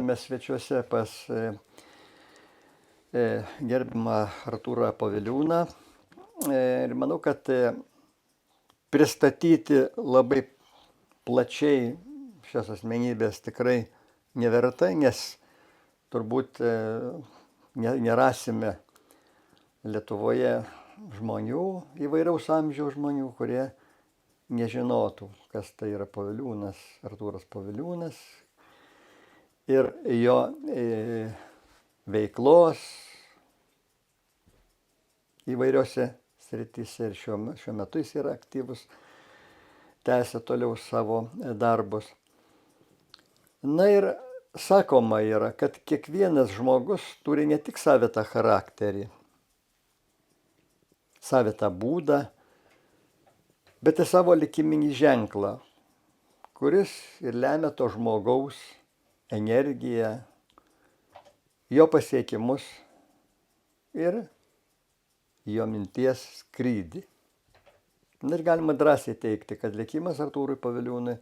šiandieną mes svečiuose pas gerbimą Artūrą Poviliūną. Ir manau, kad pristatyti labai plačiai šias asmenybės tikrai neverta, nes turbūt nerasime Lietuvoje žmonių, įvairiaus amžiaus žmonių, kurie nežinotų, kas tai yra Poviliūnas, Artūras Poviliūnas ir jo veiklos įvairiose srityse. Ir šiuo metu jis yra aktyvus, tęsia toliau savo darbus. Na ir sakoma yra, kad kiekvienas žmogus turi ne tik savitą charakterį, savitą būdą, bet ir savo likiminį ženklą, kuris ir lemia to žmogaus energiją, jo pasiekimus ir jo minties skrydį. Ir galima drąsiai teikti, kad likimas Artūrui Poviliūnui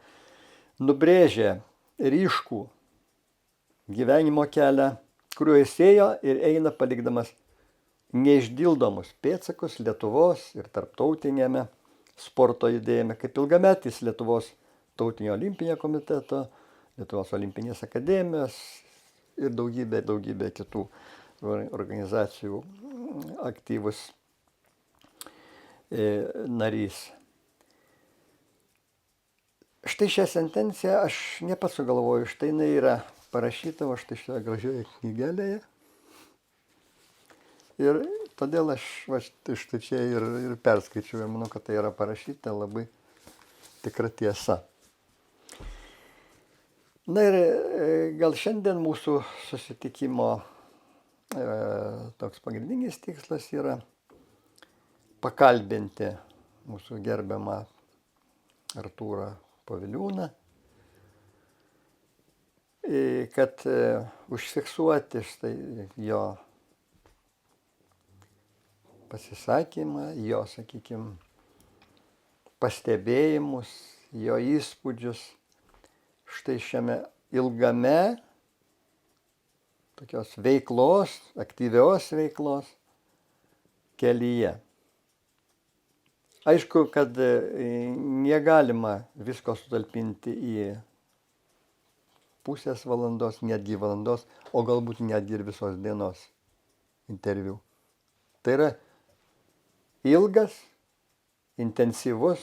nubrėžė ryškų gyvenimo kelią, kuriuo jis ėjo ir eina palikdamas neišdildomus pėdsakus Lietuvos ir tarptautinėme sporto judėjime, kaip ilgametis Lietuvos tautinio olimpinio komiteto, Lietuvos olimpinės akademijos ir daugybė kitų organizacijų aktyvus narys. Štai šią sentenciją aš ne pats sugalvoju, štai jinai yra parašyta, o štai šioje gražioje knygelėje. Ir todėl aš štai čia ir perskaičiau ir manau, kad tai yra parašyta labai tikra tiesa. Na ir gal šiandien mūsų susitikimo toks pagrindinis tikslas yra pakalbinti mūsų gerbiamą Artūrą Poviliūną, kad užfiksuoti štai jo pasisakymą, jo, sakykime, pastebėjimus, jo įspūdžius štai šiame ilgame tokios veiklos, aktyvios veiklos kelyje. Aišku, kad negalima visko sutalpinti į pusės valandos, netgi valandos, o galbūt netgi ir visos dienos interviu. Tai yra ilgas, intensyvus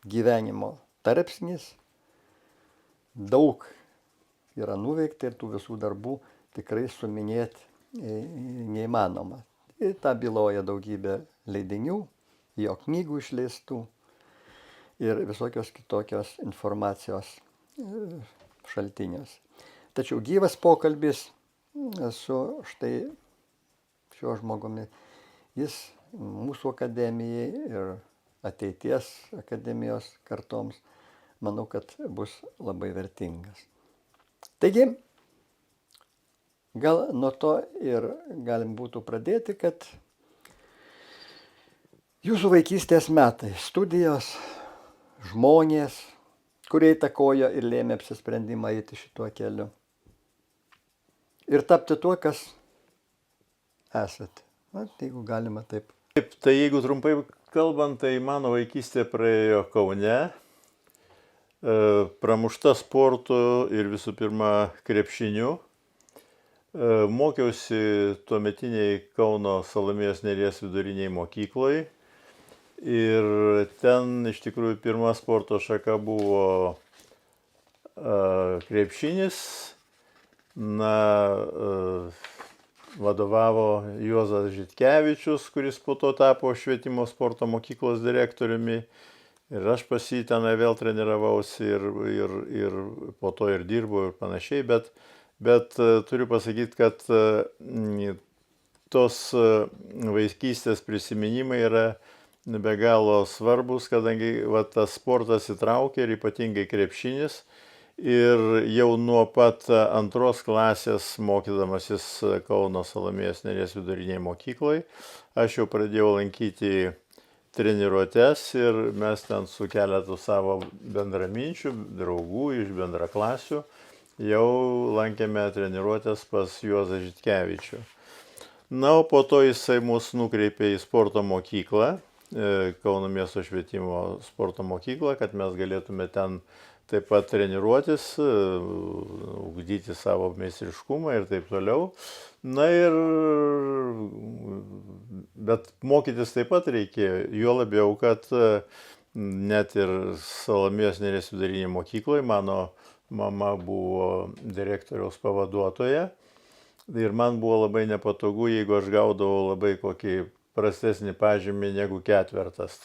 gyvenimo tarpsnis, daug yra nuveikta ir tų visų darbų tikrai suminėti neįmanoma. Ir tą byloja daugybė leidinių, jo knygų išleistų ir visokios kitokios informacijos šaltiniuose. Tačiau gyvas pokalbis su štai šiuo žmogumi, jis mūsų akademijai ir ateities akademijos kartoms, manau, kad bus labai vertingas. Taigi, gal nuo to ir galim būtų pradėti, kad jūsų vaikystės metai, studijos, žmonės, kurie įtakojo ir lėmė apsisprendimą eiti šituo keliu. Ir tapti tuo, kas esate. Na, jeigu galima taip. Taip, tai jeigu trumpai kalbant, tai mano vaikystė praėjo Kaune, pramušta sportu ir visų pirma krepšiniu. Mokiausi tuometiniai Kauno Salomėjos Nėries viduriniai mokykloje ir ten iš tikrųjų pirma sporto šaka buvo krepšinis. Vadovavo Juozas Žitkevičius, kuris po to tapo švietimo sporto mokyklos direktoriumi. Ir aš pas jį tenai vėl treniravausi ir po to ir dirbau ir panašiai. Bet turiu pasakyti, kad tos vaikystės prisiminimai yra be galo svarbus, kadangi tas sportas įtraukė ir ypatingai krepšinis. Ir jau nuo pat antros klasės mokydamasis Kauno Salomėjos Nėries vidurinėje mokykloje, aš jau pradėjau lankyti treniruotes ir mes ten su keletu savo bendraminčių, draugų iš bendraklasių jau lankėme treniruotės pas Juozą Žitkevičių. Na, o po to jisai mus nukreipė į sporto mokyklą, Kauno miesto švietimo sporto mokyklą, kad mes galėtume ten taip pat treniruotis, ugdyti savo meistriškumą ir taip toliau. Na ir, bet mokytis taip pat reikėjo, juo labiau, kad net ir Salomėjos Nėries vidurinėje mokykloje mano mama buvo direktoriaus pavaduotoja ir man buvo labai nepatogu, jeigu aš gaudavau labai kokį prastesnį pažymį negu ketvertas.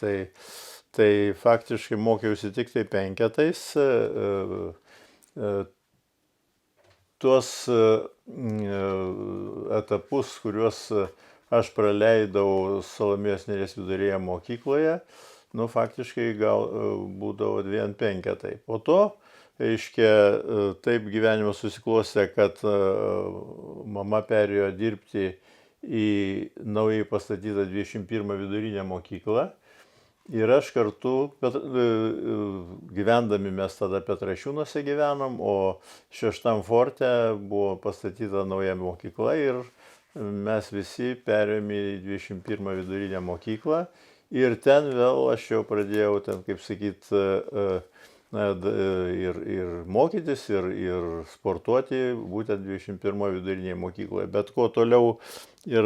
Tai faktiškai mokiausi tik tai penketais. Tuos etapus, kuriuos aš praleidau Salomėjos Nėries vidurinėje mokykloje, faktiškai būdavo 2 penketai. Po to, reiškia, taip gyvenimas susiklostė, kad mama perėjo dirbti į naujai pastatytą 21 vidurinę mokyklą. Ir aš kartu, gyvendami mes tada Petrašiūnuose gyvenom, o 6 forte buvo pastatyta nauja mokykla ir mes visi perėjome į 21 vidurinę mokyklą. Ir ten vėl aš jau pradėjau, kaip sakyt, ir mokytis, ir sportuoti būtent 21 vidurinėje mokykloje. Bet kuo toliau ir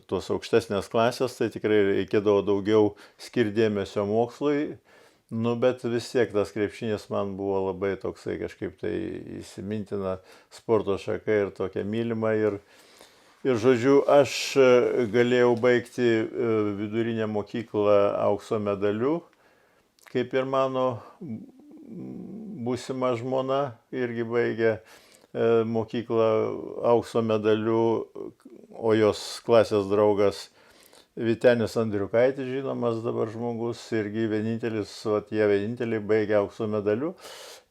tos aukštesnės klasės, tai tikrai reikėdavo daugiau skirti dėmesio mokslui. Bet vis tiek tas krepšinis man buvo labai toksai kažkaip tai įsimintina sporto šaka ir tokia mylima. Ir žodžiu, aš galėjau baigti vidurinę mokyklą aukso medaliu, kaip ir mano būsima žmona irgi baigė mokyklą aukso medaliu, o jos klasės draugas Vytenis Andriukaitis, žinomas dabar žmogus, irgi vienintelis, jie vieninteliai baigė aukso medaliu.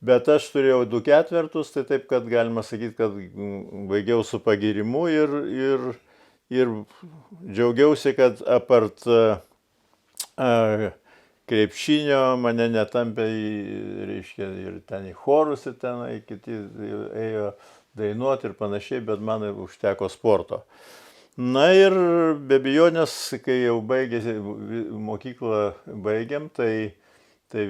Bet aš turėjau 2 ketvertus, tai taip, kad galima sakyti, kad baigiau su pagyrimu ir džiaugiausi, kad apart krepšinio mane netampė reiškia, ir ten į chorus, ir ten kiti ėjo dainuoti ir panašiai, bet man užteko sporto. Na ir be abejonės, kai jau mokyklą baigiam, tai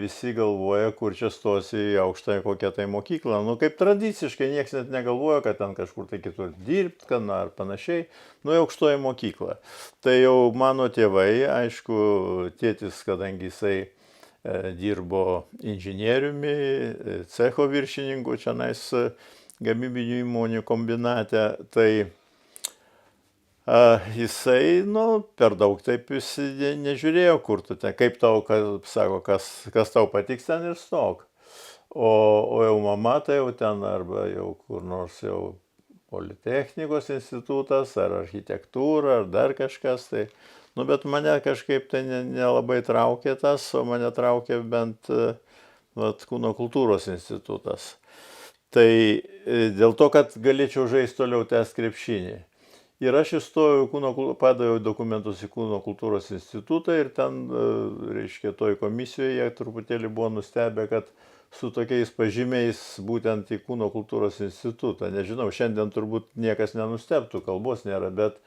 visi galvoja, kur čia stosi į aukštąją kokią tai mokyklą. Kaip tradiciškai, niekas net negalvoja, kad ten kažkur tai kitur dirbti, ar panašiai, į aukštąją mokyklą. Tai jau mano tėvai, aišku, tėtis, kadangi jisai dirbo inžinieriumi, cecho viršininku, čionais gamybinių įmonių kombinate, tai jisai, per daug taip jis nežiūrėjo, kur tu ten, kaip tau, sako, kas tau patiks ten ir stok. O jau mama tai jau ten arba jau kur nors jau Politechnikos institutas, ar architektūra, ar dar kažkas tai. Bet mane kažkaip tai nelabai traukė tas, o mane traukė bent Kūno kultūros institutas. Tai dėl to, kad galėčiau žaisti toliau tęsti krepšinį. Ir aš įstojau, padaviau dokumentus į Kūno kultūros institutą ir ten, reiškia, toj komisijoje jie truputėlį buvo nustebę, kad su tokiais pažymiais būtent į Kūno kultūros institutą. Nežinau, šiandien turbūt niekas nenustebtų, kalbos nėra, bet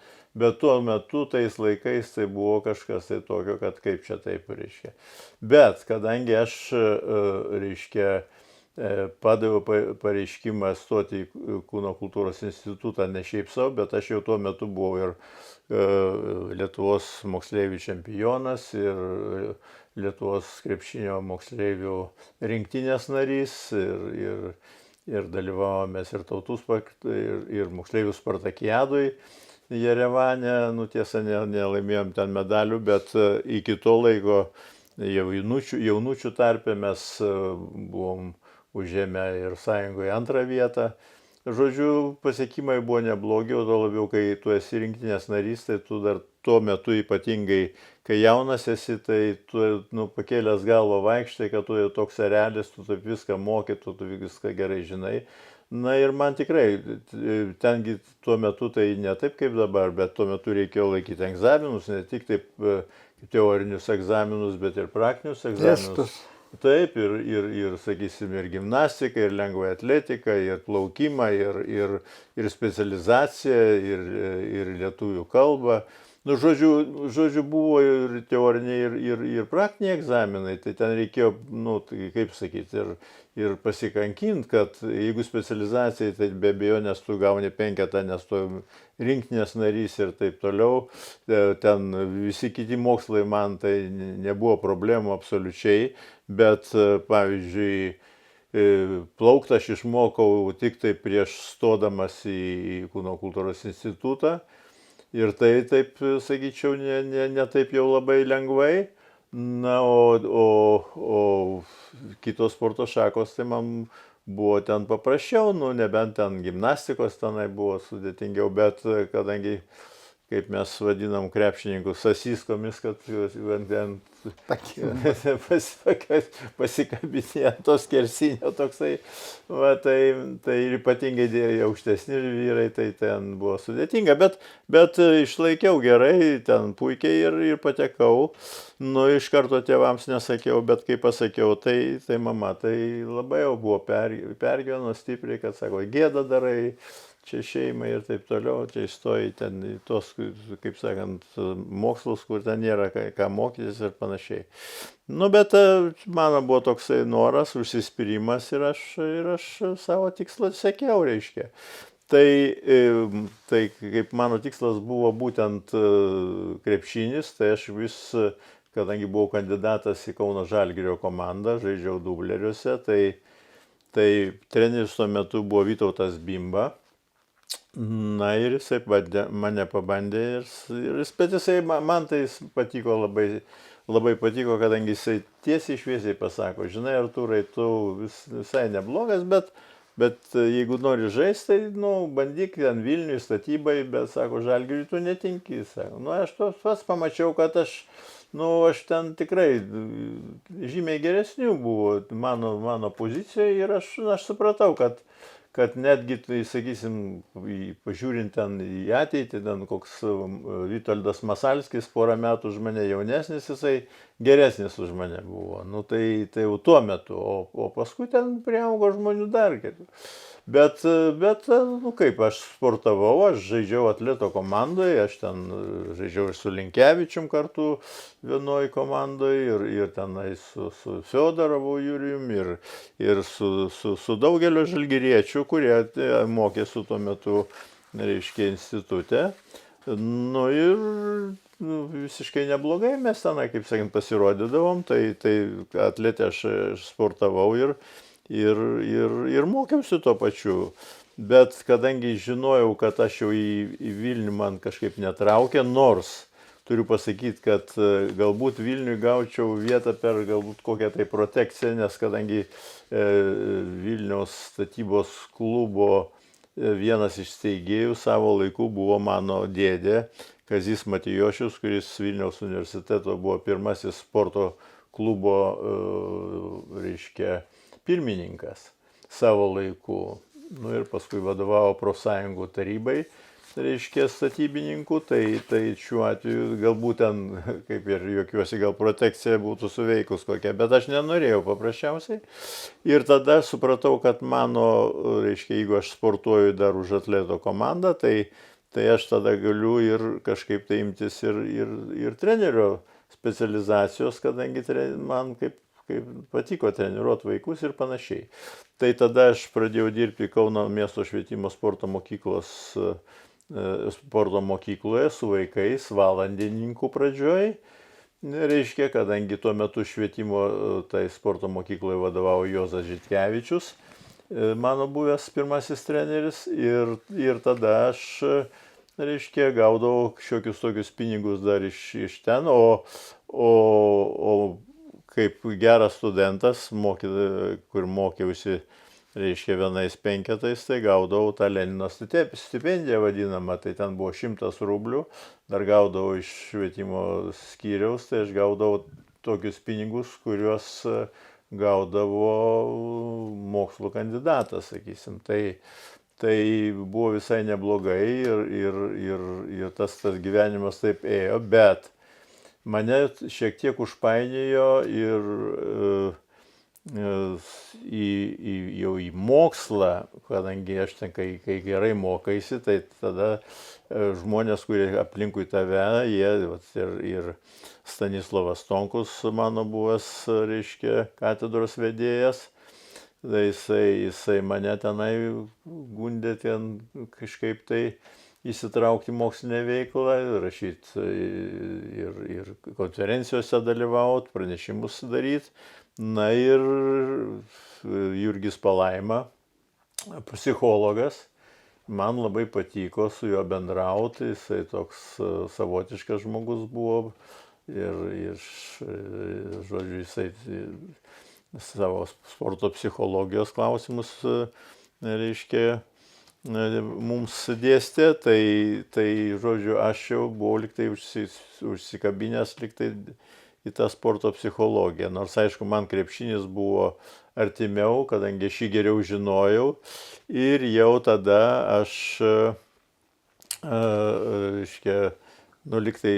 tuo metu, tais laikais, tai buvo kažkas tai tokio, kad kaip čia taip, reiškia. Bet kadangi aš, reiškia, padaviau pareiškimą stoti į Kūno kultūros institutą ne šiaip savo, bet aš jau tuo metu buvau ir Lietuvos moksleivių čempionas, ir Lietuvos krepšinio moksleivių rinktinės narys, ir dalyvavomės ir tautų ir moksleivių spartakiadoj Jerevane, tiesa, nelaimėjom ten medalių, bet iki to laiko jaunučių tarpe mes buvom užėmę ir sąjungoje 2 vietą. Žodžiu, pasiekimai buvo neblogi, o to labiau, kai tu esi rinktinės narys, tai tu dar tuo metu ypatingai, kai jaunas esi, tai tu pakėlęs galvą vaikštai, kad tu jau toks erelis, tu taip viską moki, tu viską gerai žinai. Na ir man tikrai, tengi tuo metu tai ne taip kaip dabar, bet tuo metu reikėjo laikyti egzaminus, ne tik taip teorinius egzaminus, bet ir praktinius egzaminus. Taip, sakysim, ir gimnastiką, ir lengvąją atletiką, ir plaukimą, ir specializaciją, ir lietuvių kalbą. Nu, žodžiu, buvo ir teoriniai, ir praktiniai egzaminai, tai ten reikėjo, nu, tai kaip sakyti, ir pasikankinti, kad jeigu specializacijai, tai be abejonės tu gauni 5, nes tu rinktinės narys ir taip toliau. Ten visi kiti mokslai man tai nebuvo problemų absoliučiai, bet pavyzdžiui, plaukti aš išmokau tik tai prieš stodamas į Kūno kultūros institutą. Ir tai, taip sakyčiau, ne taip jau labai lengvai. Na, o kitos sporto šakos, tai man buvo ten paprasčiau, nu, nebent ten gimnastikos tenai buvo sudėtingiau, bet kadangi, kaip mes vadinam krepšininkus, sasiskomis, kad ten pasikabinė ant to skersinio toksai, va, tai ir ypatingai aukštesni vyrai, tai ten buvo sudėtinga, bet išlaikiau gerai, ten puikiai ir patekau. Nu, iš karto tėvams nesakiau, bet kai pasakiau, tai mama tai labai jau buvo pergyveno stipriai, kad sako, gėda darai, čia šeimai ir taip toliau, čia įstoji ten į tos, kaip sakant, mokslus, kur ten nėra ką mokytis ir panašiai. Nu, bet mano buvo toksai noras, užsispyrimas ir aš savo tikslą sekiau, reiškia. Tai kaip mano tikslas buvo būtent krepšinis, tai aš kadangi buvau kandidatas į Kauno Žalgirio komandą, žaidžiau dubleriuose, tai treneris tuo metu buvo Vytautas Bimba. Na ir jisai mane pabandė bet jisai, man tai patiko labai patiko, kadangi jisai tiesiai šviesiai pasako, žinai, Artūrai, tu visai neblogas, bet jeigu nori žaisti, tai, nu, bandyk ten Vilniui statybai, bet, sako, Žalgiriui tu netinki, sako. Nu, aš pats pamačiau, kad aš ten tikrai žymiai geresnių buvo mano pozicijoje ir aš supratau, kad netgi, tai sakysim, pažiūrint ten į ateitį, ten koks Vitoldas Masalskis porą metų už mane jaunesnis, jisai geresnis už mane buvo. Nu, tai jau tuo metu, o paskui ten priaugo žmonių dar kelių. Bet, nu kaip, aš sportavau, aš žaidžiau atleto komandoje, aš ten žaidžiau ir su Linkevičium kartu vienoj komandoje, ir tenai su Fiodorovu Jurijum, ir su daugelio žalgiriečių, kurie mokėsi tuo metu, reiškia, institute. Nu ir visiškai neblogai mes tenai, kaip sakant, pasirodydavom, tai atletė aš sportavau ir mokiausi tuo pačiu. Bet kadangi žinojau, kad aš jau į Vilnių man kažkaip netraukė, nors turiu pasakyti, kad galbūt Vilniui gaučiau vietą per galbūt kokią tai protekciją, nes kadangi Vilniaus statybos klubo vienas iš steigėjų savo laiku buvo mano dėdė Kazys Matijošius, kuris Vilniaus universiteto buvo pirmasis sporto klubo, reiškia, pirmininkas savo laiku. Nu ir paskui vadovavo profsąjungų tarybai, reiškia, statybininkų, tai šiuo atveju galbūt ten, kaip ir juokiuosi, gal protekcija būtų suveikus kokia, bet aš nenorėjau paprasčiausiai. Ir tada supratau, kad mano, reiškia, jeigu aš sportuoju dar už atleto komandą, tai aš tada galiu ir kažkaip tai imtis ir trenerio specializacijos, kadangi man kaip patiko treniruoti vaikus ir panašiai. Tai tada aš pradėjau dirbti Kauno miesto švietimo sporto mokykloje su vaikais, valandininkų pradžioj. Reiškia, kadangi tuo metu švietimo tai sporto mokykloje vadovavo Juozas Žitkevičius, mano buvęs pirmasis treneris, ir tada aš, reiškia, gaudavau šiokius tokius pinigus dar iš ten, o kaip geras studentas, kur mokiausi, reiškia, 1/5, tai gaudavau tą Lenino stipendiją vadinamą, tai ten buvo 100 rublių, dar gaudavau iš švietimo skyriaus, tai aš gaudavau tokius pinigus, kuriuos gaudavo mokslo kandidatas, sakysim. Tai buvo visai neblogai ir tas gyvenimas taip ėjo, bet mane šiek tiek užpainiojo ir jau į mokslą, kadangi aš ten, kai gerai mokaisi, tai tada žmonės, kurie aplinkui tave, jie ir Stanislovas Tonkus, mano buvęs, reiškia, katedros vedėjas, tai jisai mane tenai gundė ten kažkaip tai įsitraukti į mokslinę veiklą, rašyti ir konferencijose dalyvauti, pranešimus daryti. Na ir Jurgis Palaima, psichologas, man labai patiko su juo bendrauti, jisai toks savotiškas žmogus buvo ir žodžiu, jisai savo sporto psichologijos klausimus, reiškia, mums dėstė, tai žodžiu, aš jau buvau liktai užsikabinęs liktai į tą sporto psichologiją, nors aišku, man krepšinis buvo artimiau, kadangi aš jį geriau žinojau ir jau tada aš, reiškia, liktai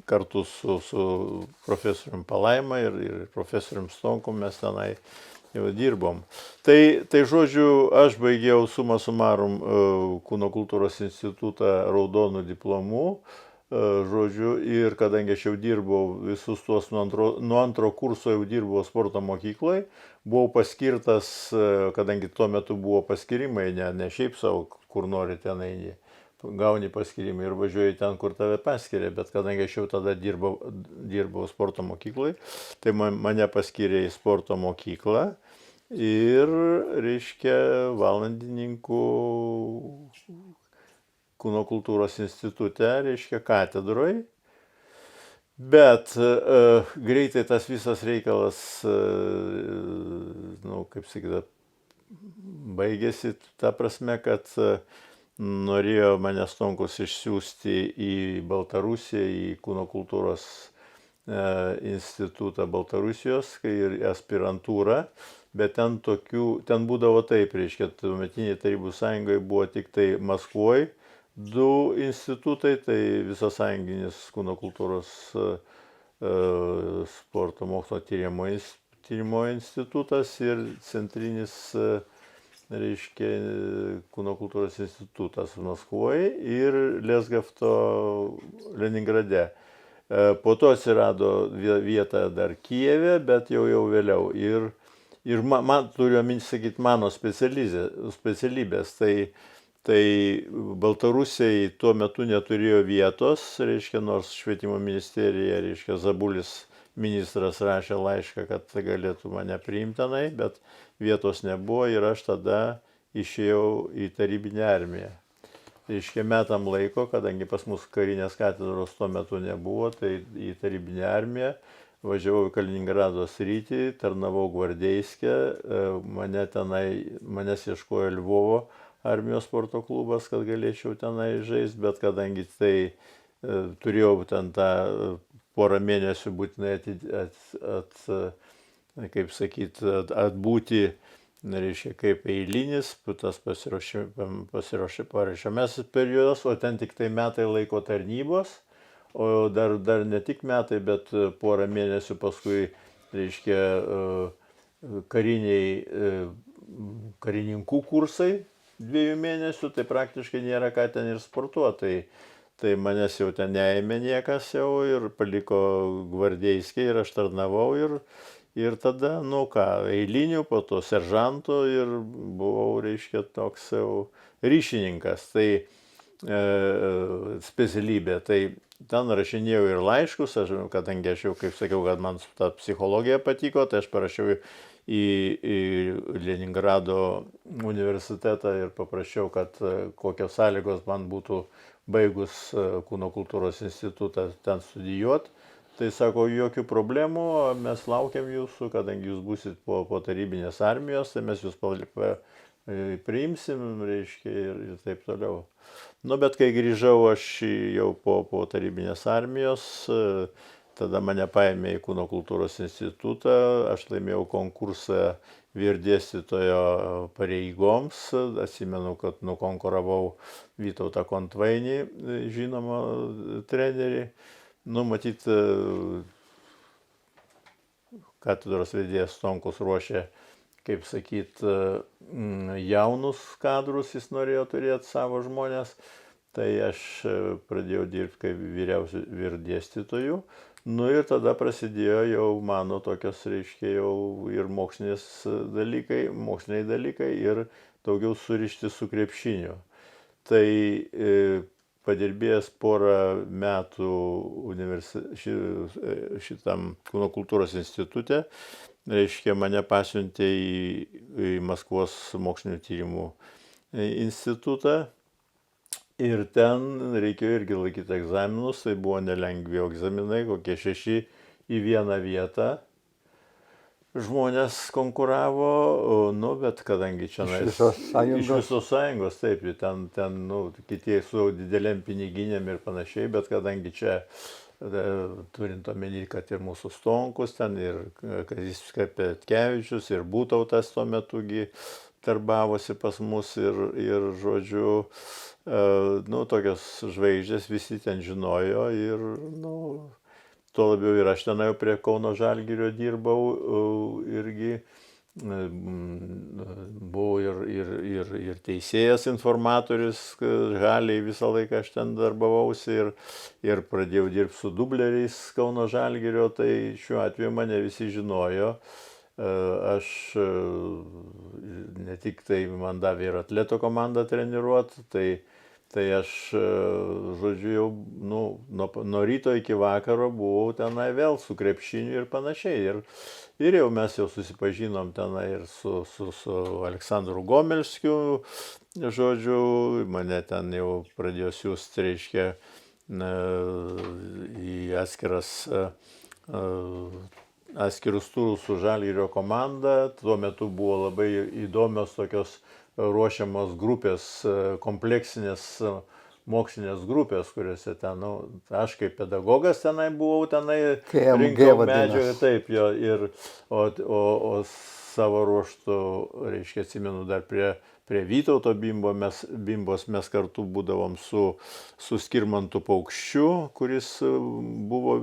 kartu su profesorium Palaima ir profesorium Stonkum mes tenai jau dirbom. Tai žodžiu, aš baigiau summa summarum Kūno kultūros institutą raudonų diplomų, žodžiu, ir kadangi aš jau dirbau visus tuos nuo antro kurso jau dirbau sporto mokykloje, buvau paskirtas, kadangi tuo metu buvo paskirimai, ne šiaip savo, kur nori ten eini, gauni paskirimą ir važiuoji ten, kur tave paskiria, bet kadangi aš jau tada dirbau sporto mokykloje, tai mane paskirė į sporto mokyklą ir, reiškia, valandininkų Kūno kultūros institute, reiškia, katedroj. Bet greitai tas visas reikalas, kaip sakyti, baigėsi ta prasme, kad norėjo mane Stonkus išsiųsti į Baltarusiją, į Kūno kultūros institutą Baltarusijos ir aspirantūrą, bet ten būdavo taip, reiškia, tuometiniai Tarybų Sąjungoje buvo tik tai Maskvoje 2 institutai, tai Visasąjunginis Kūno kultūros sporto mokslo tyrimo institutas ir centrinis, reiškia, Kūno kultūros institutas Maskvoje ir Lesgafto Leningrade. Po to atsirado vieta dar Kijeve, bet jau vėliau. Ir man turiu sakyti mano specialybės. Tai Baltarusiai tuo metu neturėjo vietos, reiškia, nors švietimo ministerija, reiškia, Zabulis ministras rašė laišką, kad galėtų mane priimti tenai, bet vietos nebuvo ir aš tada išėjau į tarybinę armiją. Reiškia, metam laiko, kadangi pas mus karinės katedros tuo metu nebuvo, tai į tarybinę armiją važiavau į Kaliningrado sritį, tarnavau Gvardeiske, manęs ieškojo Lvovo armijos sporto klubas, kad galėčiau tenai žaisti, bet kadangi tai turėjau ten tą porą mėnesių būtinai kaip sakyti, atbūti, reiškia, kaip eilinis, tas paruošiamasis periodas, o ten tik tai metai laiko tarnybos, o dar ne tik metai, bet porą mėnesių paskui, reiškia, karininkų kursai 2 mėnesių, tai praktiškai nėra ką ten ir sportuoti. Tai manęs jau ten neėmė niekas jau ir paliko Gvardeiskiai ir aš tarnavau ir tada, eilinių, po to seržanto ir buvau, reiškia, toks jau ryšininkas. Tai specialybė. Tai ten rašinėjau ir laiškus, kadangi aš jau, kaip sakiau, kad man ta psichologija patiko, tai aš parašiau į Leningrado universitetą ir paprašiau, kad kokios sąlygos man būtų baigus Kūno kultūros institutą ten studijuoti. Tai sako, jokių problemų, mes laukiam jūsų, kadangi jūs būsit po tarybinės armijos, tai mes jūs priimsim, reiškia, ir taip toliau. Bet kai grįžau aš jau po tarybinės armijos, tada mane paėmė į Kūno kultūros institutą, aš laimėjau konkursą vyrdėstytojo pareigoms, atsimenu, kad nukonkuravau Vytautą Kontvainį, žinomą trenerį. Matyt, katedros vedėjas Stonkus ruošė, kaip sakyt, jaunus kadrus, jis norėjo turėti savo žmonės, tai aš pradėjau dirbti kaip vyriausių vyr dėstytojų. Nu ir tada prasidėjo jau mano tokios, reiškia, jau ir moksliniai dalykai ir daugiau surišti su krepšiniu. Tai padirbėjęs porą metų šitam Kūno kultūros institute, reiškia, mane pasiuntė į Maskvos mokslinių tyrimų institutą. Ir ten reikėjo irgi laikyti egzaminus, tai buvo nelengvi egzaminai, kokie 6 į vieną vietą. Žmonės konkuravo, nu, bet kadangi čia Iš visos sąjungos, taip, ten nu, kiti su dideliam piniginėm ir panašiai, bet kadangi čia turint omeny, kad ir mūsų Stonkus ten, ir Kazys Petkevičius, ir Būtautas tuo metugi darbavosi pas mus ir žodžiu, nu, tokios žvaigždės visi ten žinojo ir, nu, tuo labiau ir aš tenai prie Kauno Žalgirio dirbau, irgi buvau ir teisėjas informatorius, Žaliai visą laiką aš ten darbavausi ir pradėjau dirbti su dubleriais Kauno Žalgirio, tai šiuo atveju mane visi žinojo. Aš ne tik tai man davė ir atleto komandą treniruoti, tai aš, žodžiu, jau nuo ryto iki vakaro buvau tenai vėl su krepšiniu ir panašiai. Ir jau mes jau susipažinom tenai ir su Aleksandru Gomelskiu, žodžiu, mane ten jau pradėjo siųsti, reiškia, į atskirus turus su Žalgirio komanda. Tuo metu buvo labai įdomios tokios ruošiamos grupės, kompleksinės mokslinės grupės, kuriuose ten, nu, aš kaip pedagogas tenai buvau, tenai rinkau medžiagą, taip, jo, o savo ruoštų, reiškia, atsimenu, dar prie Vytauto Bimbos mes kartu būdavom su Skirmantu Paukščiu, kuris buvo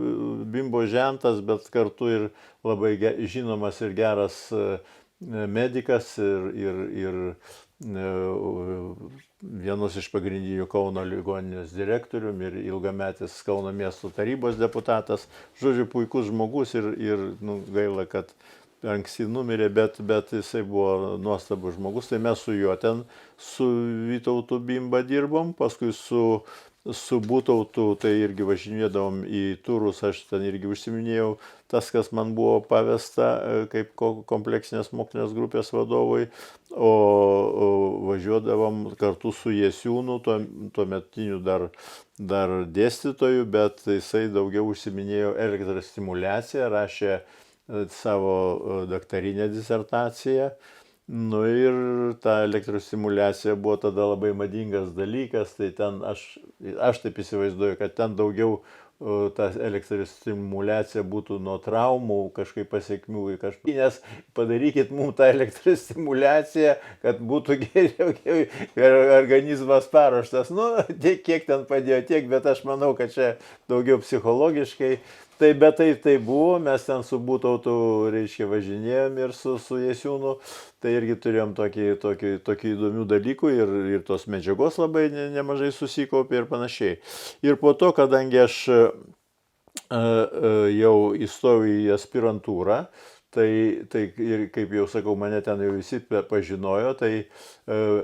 Bimbo žentas, bet kartu ir labai žinomas ir geras medikas ir vienas iš pagrindinių Kauno ligoninės direktorium ir ilgametis Kauno miesto tarybos deputatas. Žodžiu, puikus žmogus ir nu, gaila, kad anksti numirė, bet jisai buvo nuostabus žmogus. Tai mes su juo ten, su Vytautu Bimba dirbom, paskui su Būtautu, tai irgi važinėdavom į turus, aš ten irgi užsiminėjau tas, kas man buvo pavesta kaip kompleksinės mokslinės grupės vadovui, o važiuodavom kartu su Jasiūnu, tuometiniu dar dėstytoju, bet jisai daugiau užsiminėjo elektrostimuliaciją, rašė savo daktarinę disertaciją. Nu ir ta elektrostimuliacija buvo tada labai madingas dalykas, tai ten aš taip įsivaizduoju, kad ten daugiau ta elektrostimuliacija būtų nuo traumų kažkaip pasekmių, nes padarykit mums tą elektrostimuliaciją, kad būtų geriau organizmas paruoštas. Nu, kiek ten padėjo tiek, bet aš manau, kad čia daugiau psichologiškai. Bet tai buvo, mes ten su Būtautu, reiškia, važinėjom ir su Jasiūnu, tai irgi turėjom tokį įdomių dalykų ir tos medžiagos labai nemažai susikaupė ir panašiai. Ir po to, kadangi aš jau įstojau į aspirantūrą, tai ir, kaip jau sakau, mane ten jau visi pažinojo, tai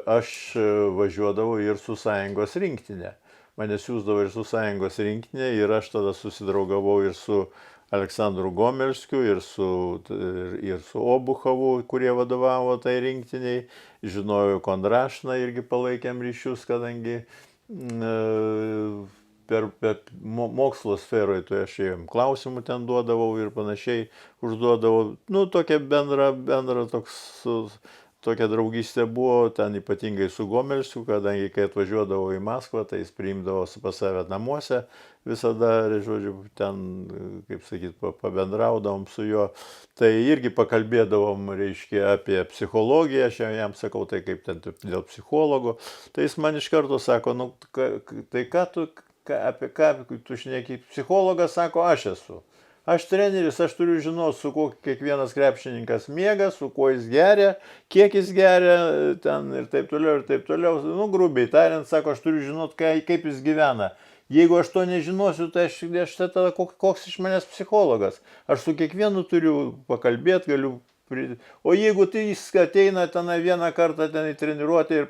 aš važiuodavau ir su sąjungos rinktinė. Mane siūsdavo ir su sąjungos rinktinė ir aš tada susidraugavau ir su Aleksandru Gomelskiu, ir su Obuchovu, kurie vadovavo tai rinktiniai. Žinojau Kondrašną, irgi palaikėm ryšius, kadangi per mokslo sferoje, tai aš jiem klausimų ten duodavau ir panašiai užduodavau. Nu, tokia bendra tokia draugystė buvo, ten ypatingai su Gomelskiu, kadangi kai atvažiuodavau į Maskvą, tai jis priimdavo pas save namuose visada, žodžiu, ten, kaip sakyt, pabendraudavom su juo. Tai irgi pakalbėdavom, reiškia, apie psichologiją, aš jam sakau, tai kaip ten dėl psichologo. Tai jis man iš karto sako, nu, tai apie ką tu šneki, psichologas, sako, aš esu. Aš treneris, aš turiu žinoti, su kuo kiekvienas krepšininkas miega, su kuo jis geria, kiek jis geria, ten ir taip toliau, ir taip toliau. Nu, grubiai tariant, sako, aš turiu žinoti, kaip jis gyvena. Jeigu aš to nežinosiu, tai aš tada koks iš manęs psichologas. Aš su kiekvienu turiu pakalbėti, galiu. O jeigu tai jis ateina tenai vieną kartą ten į treniruotę ir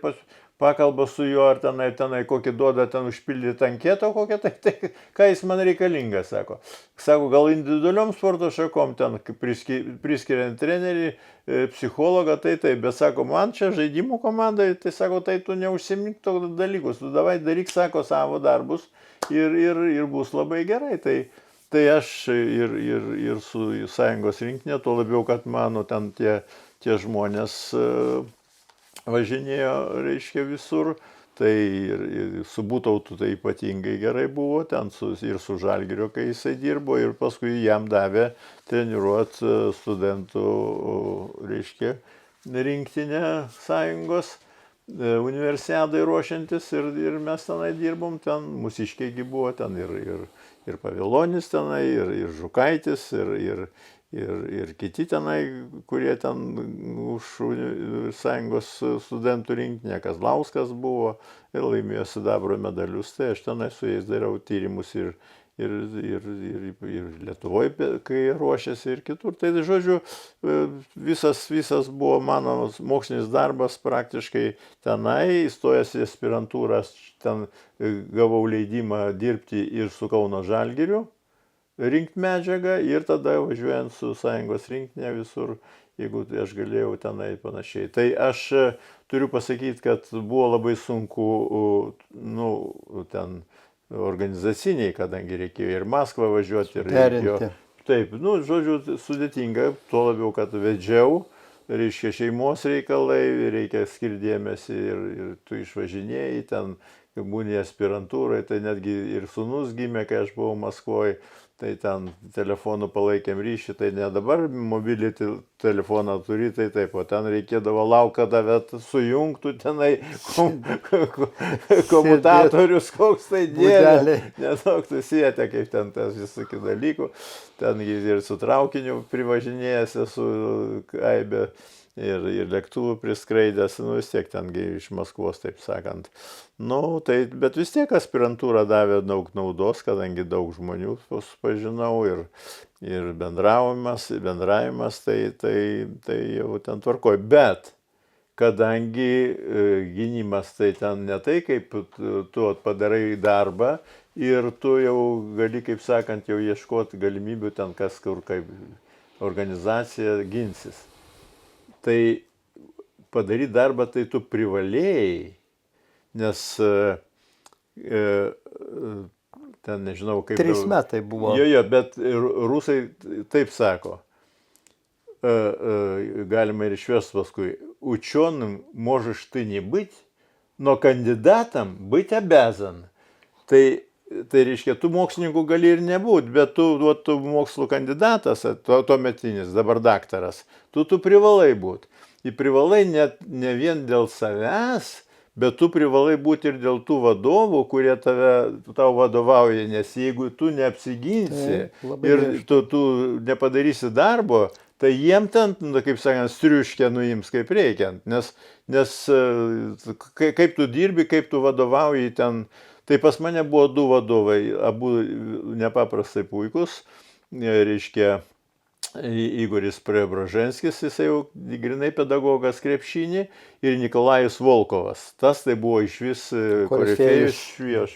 pakalba su juo, ar tenai kokį duoda ten užpildyti anketą kokią, tai ką jis man reikalingas, sako. Sako, gal individualiom sporto šakom ten priskiriant trenerį, psichologą, tai, bet sako, man čia žaidimų komandai, tai sako, tai tu neužsimink tokius dalykus, tu davai daryk, sako, savo darbus ir bus labai gerai. Tai aš ir su sąjungos rinktinė, tuo labiau, kad mano ten tie žmonės važinėjo, reiškia, visur, tai ir su Butautu tai ypatingai gerai buvo, ten ir su Žalgiriu, kai jisai dirbo, ir paskui jam davė treniruoti studentų, reiškia, rinktinę sąjungos universiadai ruošiantis, ir mes tenai dirbom, ten mūsiškiai buvo, ten ir Pavilonis tenai, ir Žukaitis, ir kiti tenai, kurie ten už sąjungos studentų rinktinę, Kazlauskas buvo ir laimėjo sidabro medalius, tai aš tenai su jais dariau tyrimus ir Lietuvoje, kai ruošėsi, ir kitur. Tai žodžiu, visas buvo mano mokslinis darbas praktiškai tenai, įstojęs į aspirantūras, ten gavau leidimą dirbti ir su Kauno Žalgiriu, rinkti medžiagą, ir tada važiuojant su sąjungos rinktinė visur, jeigu aš galėjau tenai panašiai. Tai aš turiu pasakyti, kad buvo labai sunku, ten organizaciniai, kadangi reikėjo ir Maskvą važiuoti, ir reikėjo. Taip, žodžiu, sudėtinga, tuo labiau, kad vedžiau, reiškia, šeimos reikalai, reikia skirti dėmesį, ir tu išvažinėjai, ten būni aspirantūrai, tai netgi ir sūnus gimė, kai aš buvau Maskvoje. Tai ten telefonų palaikėm ryšį, tai ne dabar mobilį telefoną turi, tai taip, o ten reikėdavo laukti, kada sujungtų tenai komutatorius, koks tai dėlė, nedaug tu sietė, kaip ten tas visokių dalykų, ten ir su traukiniu privažinėjęs esu aibė, ir lėktuvų priskraidęs, vis tiek tengi iš Maskvos, taip sakant. Bet vis tiek aspirantūra davė daug naudos, kadangi daug žmonių pažinau, ir bendravimas, tai jau ten tvarkoj. Bet kadangi gynimas tai ten ne tai, kaip tu padarai darbą, ir tu jau gali, kaip sakant, jau ieškoti galimybių ten kas kur, kaip organizacija ginsis. Tai padaryti darbą, tai tu privalėjai, nes ten nežinau kaip... 3 metai buvo. Jo, bet rusai taip sako, galima ir išvest paskui, ученым можешь ты не быть, но кандидатом быть обязан. Tai reiškia, tu mokslininkų gali ir nebūti, bet tu mokslo kandidatas, tuometinis, dabar daktaras, tu privalai būti. Ir privalai ne vien dėl savęs, bet tu privalai būti ir dėl tų vadovų, kurie tau vadovauja, nes jeigu tu neapsiginsi ir tu nepadarysi darbo, tai jiem ten, kaip sakant, striuškę nuims kaip reikiant, nes kaip tu dirbi, kaip tu vadovauji ten. Tai pas mane buvo 2 vadovai, abu nepaprastai puikus, reiškia, Igoris Preobrazhenskis, jisai jau grinai pedagogas krepšinį, ir Nikolajus Volkovas. Tas tai buvo išvis korifėjus,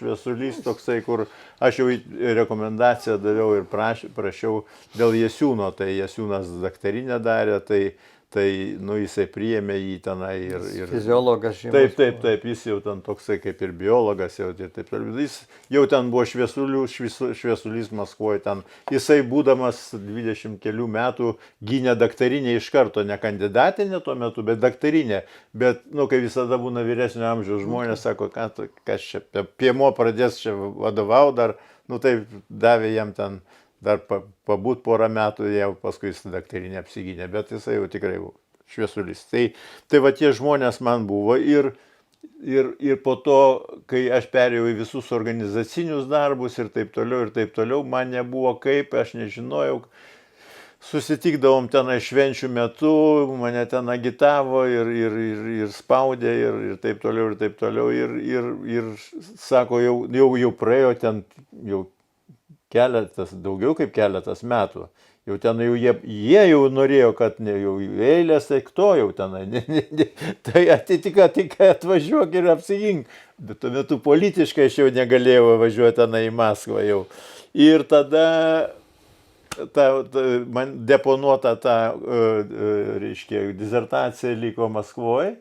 šviesulys toksai, kur aš jau rekomendaciją daviau ir prašiau dėl Jasiūno, tai Jasiūnas daktarinę darė, tai jisai priėmė jį tenai ir... Fiziologas žymus. Taip, jis jau ten toksai kaip ir biologas, jau ir taip toliau. Jis jau ten buvo šviesulys Maskvoje, ten jisai būdamas 20 kelių metų gynė daktarinę iš karto, ne kandidatinę tuo metu, bet daktarinę. Bet, kai visada būna vyresnio amžiaus žmonės, sako, kas čia, piemo pradės čia vadovau dar, taip davė jam ten dar pabūt porą metų, jau paskui jis daktarinę apsigynė, bet jisai jau tikrai šviesulys. Tai va tie žmonės man buvo, ir Ir po to, kai aš perėjau į visus organizacinius darbus ir taip toliau, man nebuvo kaip, aš nežinojau. Susitikdavom tenai švenčių metu, mane ten agitavo ir spaudė ir taip toliau. Ir sako, jau praėjo ten jau daugiau kaip keletas metų. Jau ten jie jau norėjo, kad jau eilės, tai to jau tenai. Tai tik atvažiuok ir apsigink. Bet tuo metu politiškai aš jau negalėjau važiuoti tenai į Maskvą jau. Ir tada man deponuota reiškia, disertacija liko Maskvoje,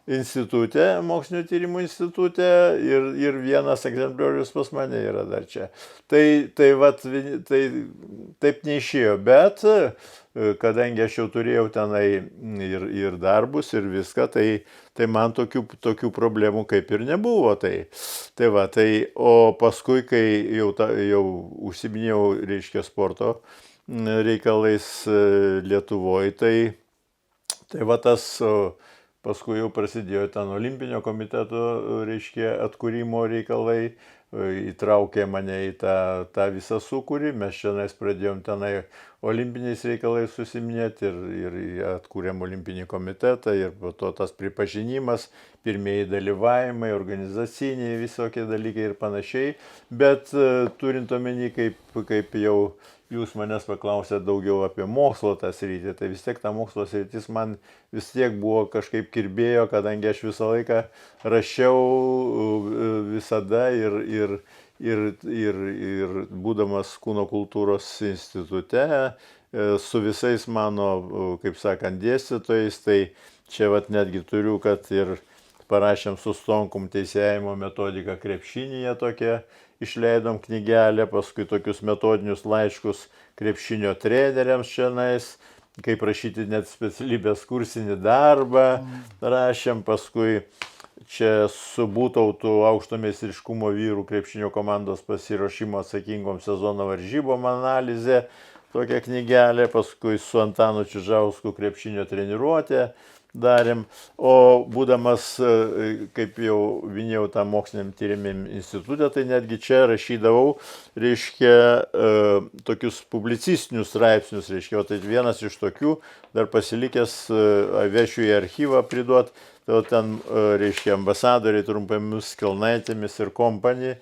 institute, mokslinio tyrimų institute ir vienas egzempliorius pas mane yra dar čia. Tai taip neišėjo, bet kadangi aš jau turėjau tenai ir darbus ir viską, tai man tokių problemų kaip ir nebuvo. O paskui, kai jau užsiminėjau, reiškia, sporto reikalais Lietuvoje, tai va tas paskui jau prasidėjo ten olimpinio komiteto, reiškia, atkūrimo reikalai, įtraukė mane į tą visą sūkurį, mes šiandien pradėjom tenai olimpiniais reikalais susiminėti ir atkūrėm olimpinį komitetą ir po to tas pripažinimas, pirmieji dalyvavimai, organizaciniai visokie dalykai ir panašiai, bet turint omeny, kaip jau jūs manęs paklausėte daugiau apie mokslo tą sritį, tai vis tiek ta mokslo sritis man vis tiek buvo kažkaip kirbėjo, kadangi aš visą laiką rašiau visada ir būdamas kūno kultūros institute su visais mano, kaip sakant, dėstytojais, tai čia vat netgi turiu, kad ir parašėm su Stonkum teisėjimo metodiką krepšinyje tokią, išleidom knygelę, paskui tokius metodinius laiškus krepšinio treneriams šiandien, kaip rašyti net specialybės kursinį darbą rašėm, paskui čia su Būtautu aukšto meistriškumo vyrų krepšinio komandos pasiruošimo atsakingom sezono varžybom analizė, tokia knygelė, paskui su Antanu Čižausku krepšinio treniruotė darėm, o būdamas, kaip jau minėjau, tam moksliniam tyrimėm institutė, tai netgi čia rašydavau, reiškia, tokius publicistinius straipsnius, reiškia, o tai vienas iš tokių, dar pasilikęs, vešiu į archyvą priduot, tai ten, reiškia, ambasadoriai trumpamis Kelnaitėmis ir kompani,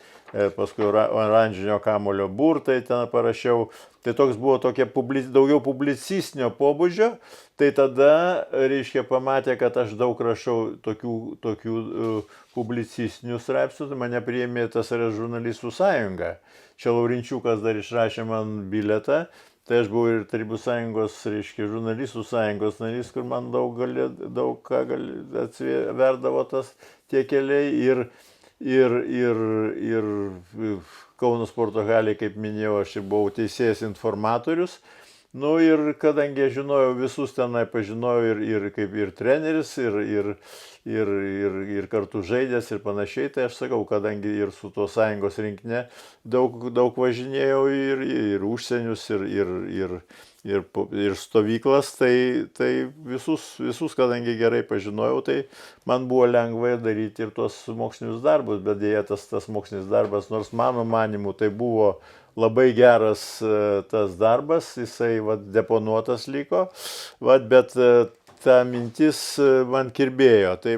paskui oranžinio kamulio burtai ten parašiau, tai toks buvo daugiau publicistinio pobūdžio, tai tada, reiškia, pamatė, kad aš daug rašau tokių publicistinių straipsnių, tai mane priėmė TSR žurnalistų sąjunga. Čia Laurinčiukas dar išrašė man biletą, tai aš buvau ir Tarybų sąjungos, reiškia, žurnalistų sąjungos narys, kur man daug ką atsiverdavo tie keliai ir Kauno sporto halėje, kaip minėjau, aš buvau teisėjas informatorius. Nu ir kadangi aš žinojau visus tenai, pažinojau ir treneris, ir kartu žaidęs ir panašiai, tai aš sakau, kadangi ir su to sąjungos rinktinė daug važinėjau ir užsienius, ir stovyklas, tai visus, kadangi gerai pažinojau, tai man buvo lengva daryti ir tuos mokslinius darbus, bet dėja tas mokslinis darbas, nors mano manimu tai buvo labai geras tas darbas, jisai deponuotas liko, bet ta mintis man kirbėjo. Tai